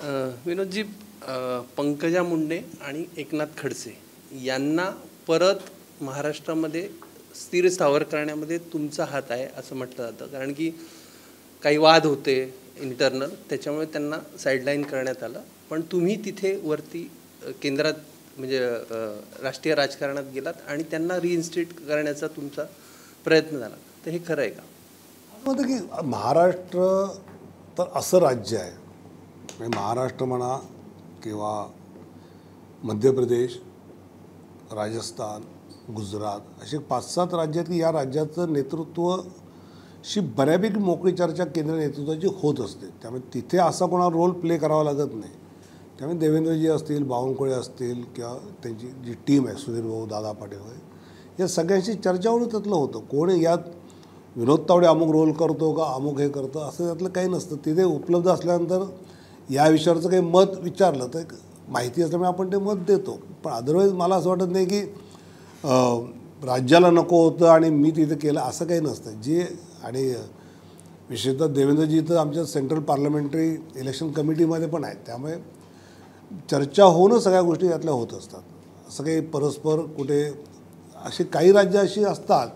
विनोदजी, पंकजा मुंडे आणि एकनाथ खडसे यांना परत महाराष्ट्रामध्ये स्थिर स्थावर करण्यामध्ये तुमचा हात आहे असं म्हटलं जातं, कारण की काही वाद होते इंटरनल, त्याच्यामुळे त्यांना साईडलाईन करण्यात आलं. पण तुम्ही तिथे वरती केंद्रात म्हणजे राष्ट्रीय राजकारणात गेलात आणि त्यांना रिइन्स्टेट करण्याचा तुमचा प्रयत्न झाला, तर हे खरं आहे का? म्हणतो की महाराष्ट्र तर असं राज्य आहे, म्हणजे महाराष्ट्र म्हणा किंवा मध्य प्रदेश, राजस्थान, गुजरात असे 5-7 राज्यात की या राज्याचं नेतृत्वशी बऱ्यापैकी मोकळी चर्चा केंद्रीय नेतृत्वाची होत असते. त्यामुळे तिथे असा कोणाला रोल प्ले करावा लागत नाही. त्यामुळे देवेंद्रजी असतील, बावनकुळे असतील किंवा त्यांची जी टीम आहे, सुधीर भाऊ, दादा पाटील वगैरे, या सगळ्यांशी चर्चा होऊन त्यातलं होतं. कोणी यात विनोद तावडे अमुक रोल करतो का अमुक हे करतं असं त्यातलं काही नसतं. तिथे उपलब्ध असल्यानंतर या विषयावरचं काही मत विचारलं तर माहिती असल्यामुळे आपण ते मत देतो. पण अदरवाईज मला असं वाटत नाही की राज्याला नको होतं आणि मी तिथे केलं असं काही नसतं. जे आणि विशेषतः देवेंद्रजी तर आमच्या सेंट्रल पार्लमेंटरी इलेक्शन कमिटीमध्ये पण आहेत, त्यामुळे चर्चा होणं सगळ्या गोष्टी यातल्या होत असतात. असं काही परस्पर कुठे अशी काही राज्य अशी असतात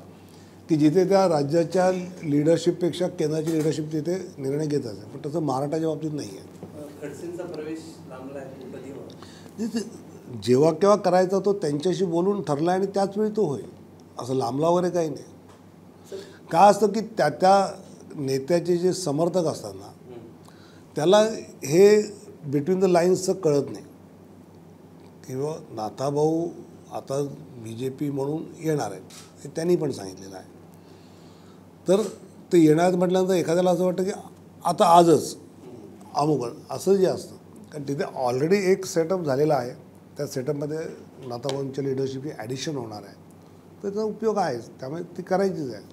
की जिथे त्या राज्याच्या लिडरशिपपेक्षा केंद्राची लिडरशिप तिथे निर्णय घेत असते, पण तसं महाराष्ट्राच्या बाबतीत नाही आहे. खडसेंचा प्रवेश लांबला आहे, कधी होणार? जेव्हा केव्हा करायचा तो त्यांच्याशी बोलून ठरला आणि त्याच वेळी तो होईल, असं लांबला वगैरे काही नाही. का असतं की त्या नेत्याचे जे समर्थक असतात ना, त्याला हे बिटवीन द लाईन्सचं कळत नाही किंवा नाथाभाऊ आता BJP म्हणून येणार आहेत हे त्यांनी पण सांगितलेलं आहे. तर ते येणार म्हटल्यानंतर एखाद्याला असं वाटतं की आता आजच अमुक असं जे असतं, कारण तिथे ऑलरेडी एक सेटअप झालेला आहे. त्या सेटअपमध्ये नाथाभाऊंच्या लिडरशिपची ॲडिशन होणार आहे, तर त्याचा उपयोग आहेच, त्यामुळे ती करायचीच आहे.